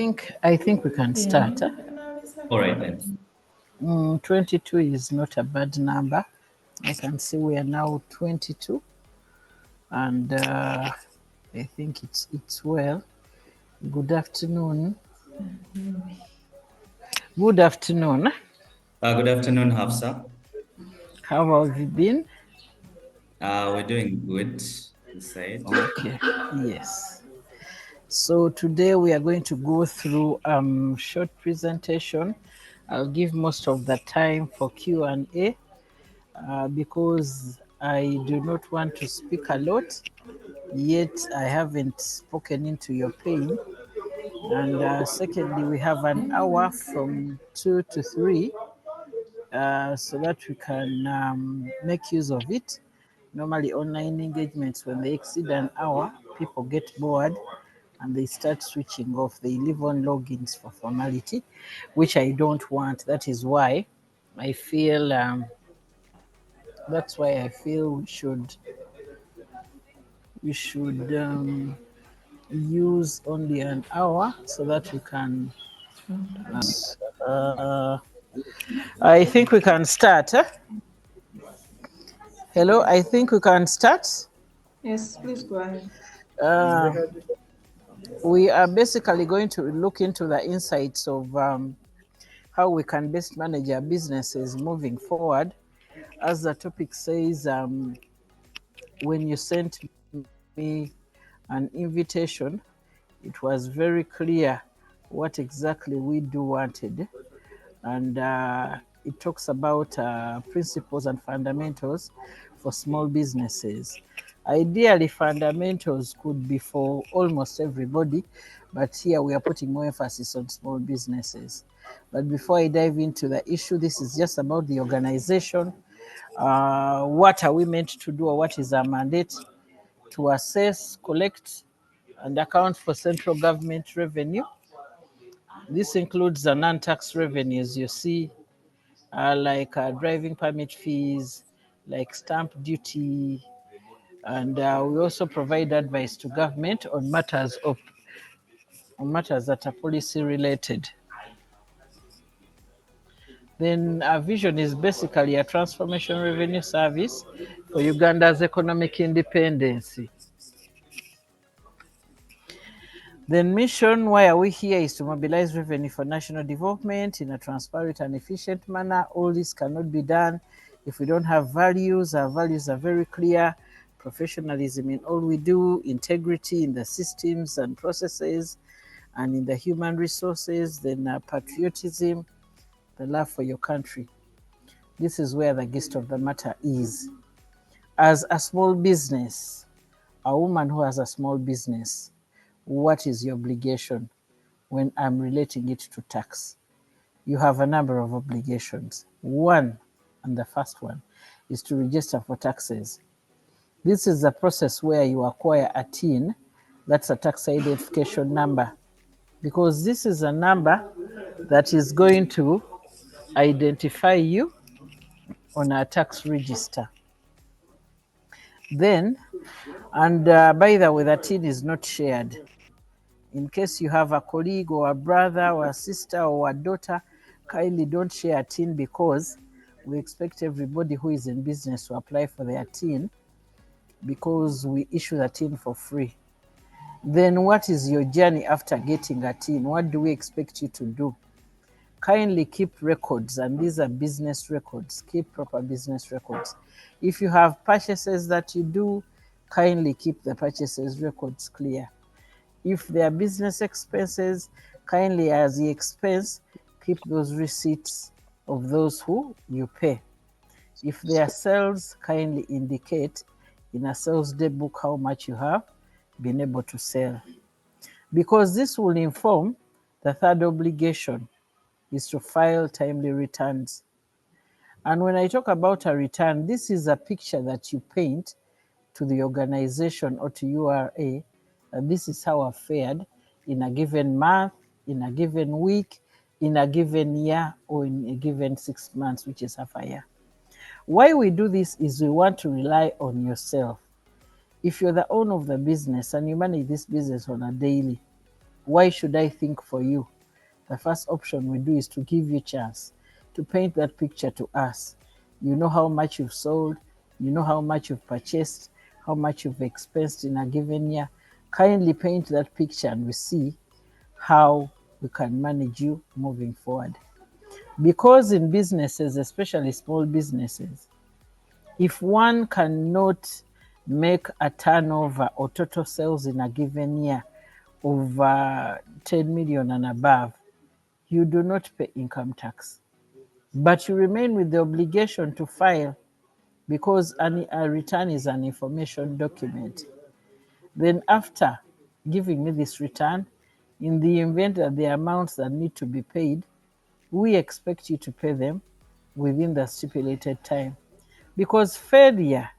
think we can start. All right then. 22 is not a bad number. I can see we are now 22, and I think it's well. Good afternoon. Good afternoon. Good afternoon, Hafsa. How have you been? We're doing good, you said. Okay. Yes. So today we are going to go through short presentation. I'll give most of the time for Q&A because I do not want to speak a lot, yet I haven't spoken into your pain. And secondly, we have an hour from 2 to 3 so that we can make use of it. Normally, online engagements, when they exceed an hour, people get bored and they start switching off. They leave on logins for formality, which I don't want. That is why I feel. That's why I feel we should use only an hour so that we can. I think we can start. Hello, I think we can start. Yes, please go ahead. We are basically going to look into the insights of how we can best manage our businesses moving forward. As the topic says, when you sent me an invitation, it was very clear what exactly we do wanted. And it talks about principles and fundamentals for small businesses. Ideally, fundamentals could be for almost everybody, but here we are putting more emphasis on small businesses. But before I dive into the issue, this is just about the organization. What are we meant to do, or what is our mandate? To assess, collect, and account for central government revenue. This includes the non-tax revenues you see, like driving permit fees, like stamp duty, and we also provide advice to government on matters that are policy related. Then our vision is basically a transformation revenue service for Uganda's economic independence. Then mission, why are we here, is to mobilize revenue for national development in a transparent and efficient manner. All this cannot be done if we don't have values. Our values are very clear: professionalism in all we do, integrity in the systems and processes and in the human resources, then patriotism, the love for your country. This is where the gist of the matter is. As a small business, a woman who has a small business, what is your obligation when I'm relating it to tax? You have a number of obligations. One, and the first one, is to register for taxes. This is a process where you acquire a TIN, that's a tax identification number, because this is a number that is going to identify you on a tax register. Then, and by the way, the TIN is not shared. In case you have a colleague or a brother or a sister or a daughter, kindly don't share a TIN, because we expect everybody who is in business to apply for their TIN, because we issue the TIN for free. Then what is your journey after getting a TIN? What do we expect you to do? Kindly keep records, and these are business records. Keep proper business records. If you have purchases that you do, kindly keep the purchases records clear. If they are business expenses, kindly, as the expense, keep those receipts of those who you pay. If they are sales, kindly indicate in a sales day book how much you have been able to sell, because this will inform the third obligation, is to file timely returns. And when I talk about a return, this is a picture that you paint to the organization or to URA, and this is how I fared in a given month, in a given week, in a given year, or in a given 6 months, which is half a year. Why we do this is we want to rely on yourself. If you're the owner of the business and you manage this business on a daily, Why should I think for you? The first option we do is to give you a chance to paint that picture to us. You know how much you've sold, you know how much you've purchased, how much you've expensed in a given year. Kindly paint that picture and we see how we can manage you moving forward. Because in businesses, especially small businesses, if one cannot make a turnover or total sales in a given year of 10 million and above, you do not pay income tax. But you remain with the obligation to file because a return is an information document. Then after giving me this return, in the event that the amounts that need to be paid, we expect you to pay them within the stipulated time. Because failure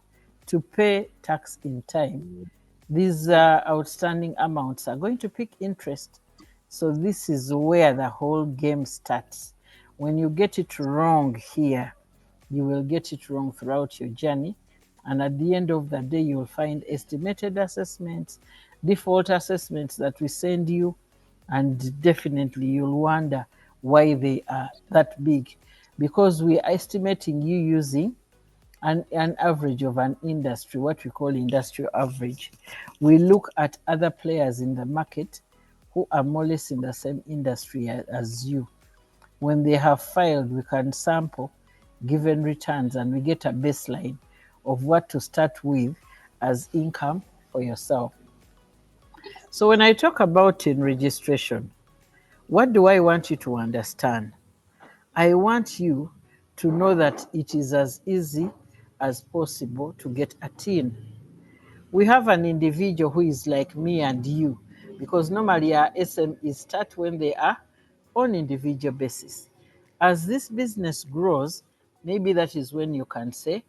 to pay tax in time, these outstanding amounts are going to pick interest. So this is where the whole game starts. When you get it wrong here, you will get it wrong throughout your journey. And at the end of the day, you will find estimated assessments, default assessments that we send you, and definitely you'll wonder why they are that big. Because we are estimating you using an average of an industry, what we call industrial average. We look at other players in the market who are more or less in the same industry as you. When they have filed, we can sample given returns and we get a baseline of what to start with as income for yourself. So when I talk about in registration, what do I want you to understand? I want you to know that it is as easy as possible to get a tin. We have an individual who is like me and you, because normally our SMEs start when they are on individual basis. As this business grows, maybe that is when you can say,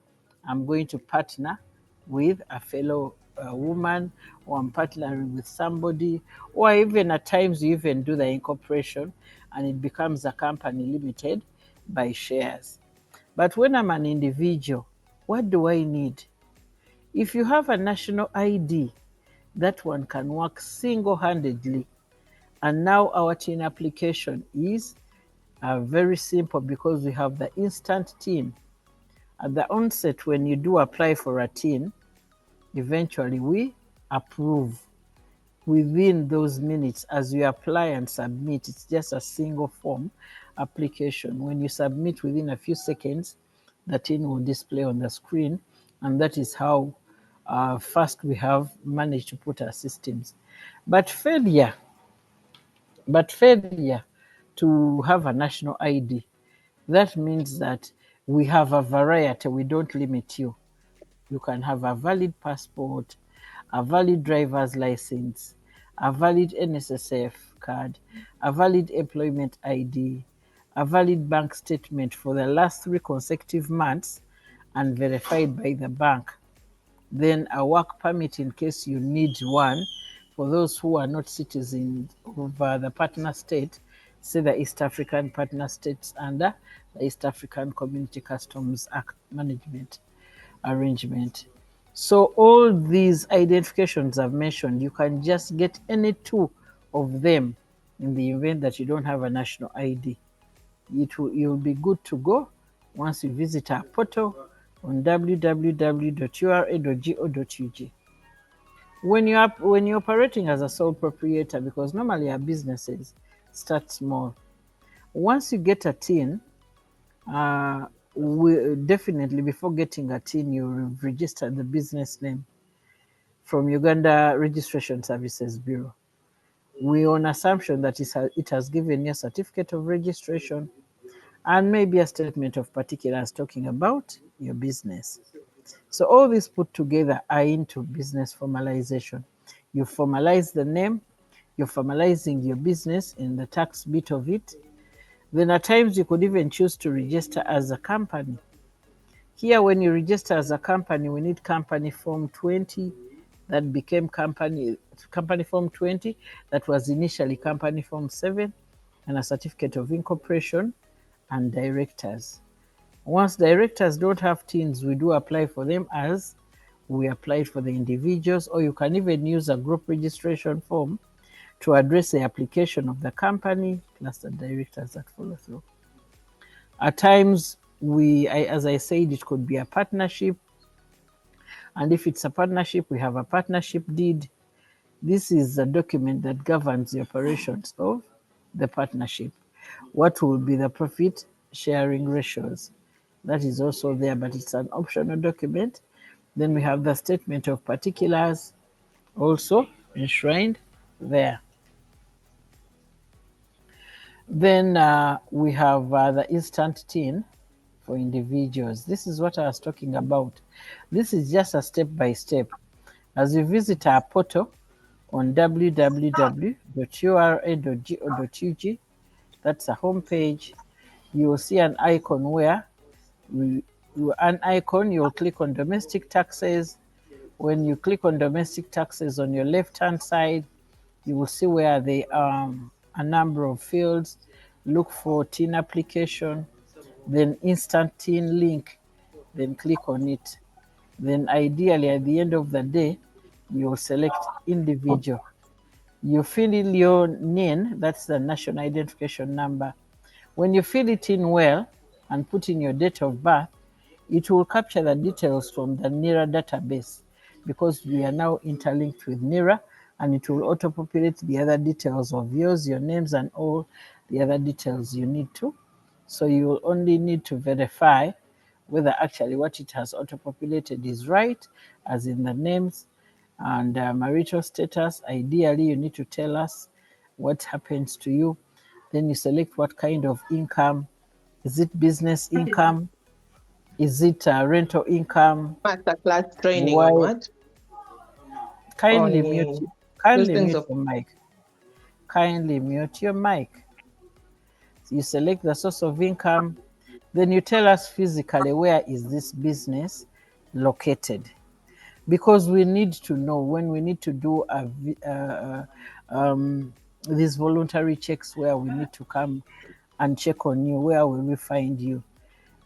I'm going to partner with a fellow woman, or I'm partnering with somebody, or even at times you even do the incorporation and it becomes a company limited by shares. But when I'm an individual, what do I need? If you have a national ID, that one can work single-handedly. And now our TIN application is very simple because we have the instant TIN. At the onset, when you do apply for a TIN, eventually we approve within those minutes as you apply and submit. It's just a single form application. When you submit within a few seconds, the TIN will display on the screen, and that is how fast we have managed to put our systems. But failure to have a national ID, that means that we have a variety. We don't limit you. You can have a valid passport, a valid driver's license, a valid NSSF card, a valid employment ID, a valid bank statement for the last 3 consecutive months and verified by the bank. Then a work permit in case you need one for those who are not citizens of the partner state, say the East African partner states under the East African Community Customs Act Management Arrangement. So all these identifications I've mentioned, you can just get any 2 of them in the event that you don't have a national ID. You'll be good to go once you visit our portal on www.ura.go.ug. When you're operating as a sole proprietor, because normally our businesses start small, once you get a TIN, we definitely, before getting a TIN, you register the business name from Uganda Registration Services Bureau. We on assumption that it has given you a certificate of registration and maybe a statement of particulars talking about your business. So all these put together are into business formalization. You formalize the name, you're formalizing your business in the tax bit of it. Then at times you could even choose to register as a company. Here, when you register as a company, we need company form 20 that became company form 20 that was initially company form 7, and a certificate of incorporation and directors. Once directors don't have TINs, we do apply for them as we applied for the individuals, or you can even use a group registration form to address the application of the company plus the directors that follow through. At times, as I said, it could be a partnership. And if it's a partnership, we have a partnership deed. This is a document that governs the operations of the partnership. What will be the profit sharing ratios? That is also there, but it's an optional document. Then we have the statement of particulars, also enshrined there. Then we have the instant tin for individuals. This is what I was talking about. This is just a step by step. As you visit our portal on www.ura.go.ug, that's a home page, you will see an icon where you'll click on domestic taxes. When you click on domestic taxes on your left hand side, you will see where there are a number of fields. Look for TIN application, then instant TIN link, then click on it. Then ideally at the end of the day, you'll select individual. You fill in your NIN, that's the national identification number. When you fill it in well and put in your date of birth, it will capture the details from the NIRA database, because we are now interlinked with NIRA, and it will auto-populate the other details of yours, your names, and all the other details you need to. So you will only need to verify whether actually what it has auto-populated is right, as in the names and marital status. Ideally, you need to tell us what happens to you. Then you select what kind of income. Is it business income? Is it rental income? Masterclass training Why? on what? Kindly mute. On Kindly listings mute of your mic. Kindly mute your mic. So you select the source of income. Then you tell us physically where is this business located, because we need to know when we need to do these voluntary checks where we need to come and check on you. Where will we find you?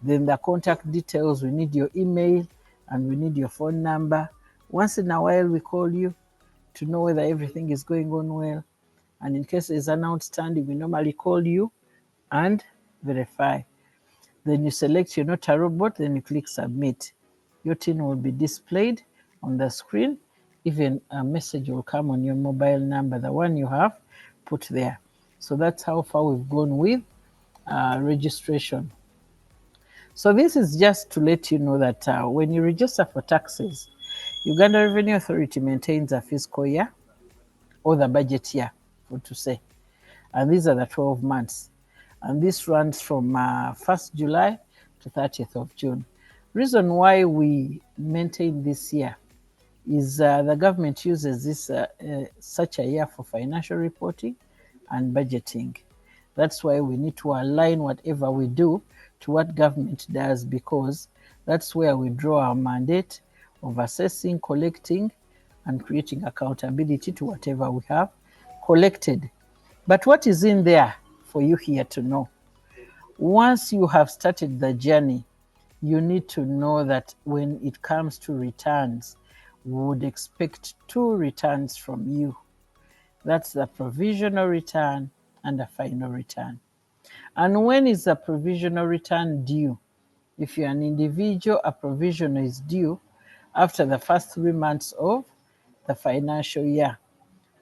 Then the contact details, we need your email and we need your phone number. Once in a while, we call you to know whether everything is going on well. And in case there's an outstanding, we normally call you and verify. Then you select your notary robot, then you click submit. Your TIN will be displayed on the screen. Even a message will come on your mobile number, the one you have put there. So that's how far we've gone with registration. So this is just to let you know that when you register for taxes, Uganda Revenue Authority maintains a fiscal year, or the budget year, for to say. And these are the 12 months. And this runs from 1st July to 30th of June. Reason why we maintain this year is the government uses this such a year for financial reporting and budgeting. That's why we need to align whatever we do to what government does, because that's where we draw our mandate of assessing, collecting, and creating accountability to whatever we have collected. But what is in there for you here to know? Once you have started the journey, you need to know that when it comes to returns, we would expect 2 returns from you. That's the provisional return and the final return. And when is the provisional return due? If you're an individual, a provisional is due after the first 3 months of the financial year.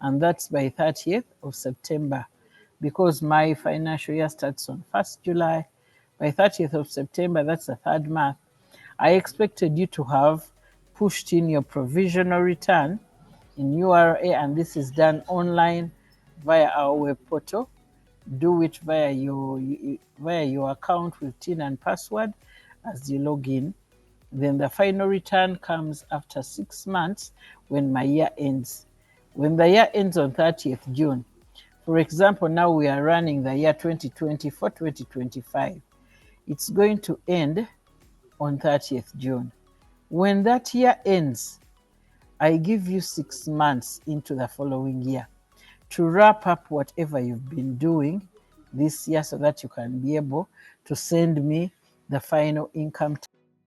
And that's by 30th of September. Because my financial year starts on 1st July, by 30th of September, that's the 3rd month, I expected you to have pushed in your provisional return in URA, and this is done online via our web portal. Do it via your account with TIN and password as you log in. Then the final return comes after 6 months when my year ends. When the year ends on 30th June, for example, now we are running the year 2024-2025. It's going to end on 30th June. When that year ends, I give you 6 months into the following year to wrap up whatever you've been doing this year, so that you can be able to send me the final income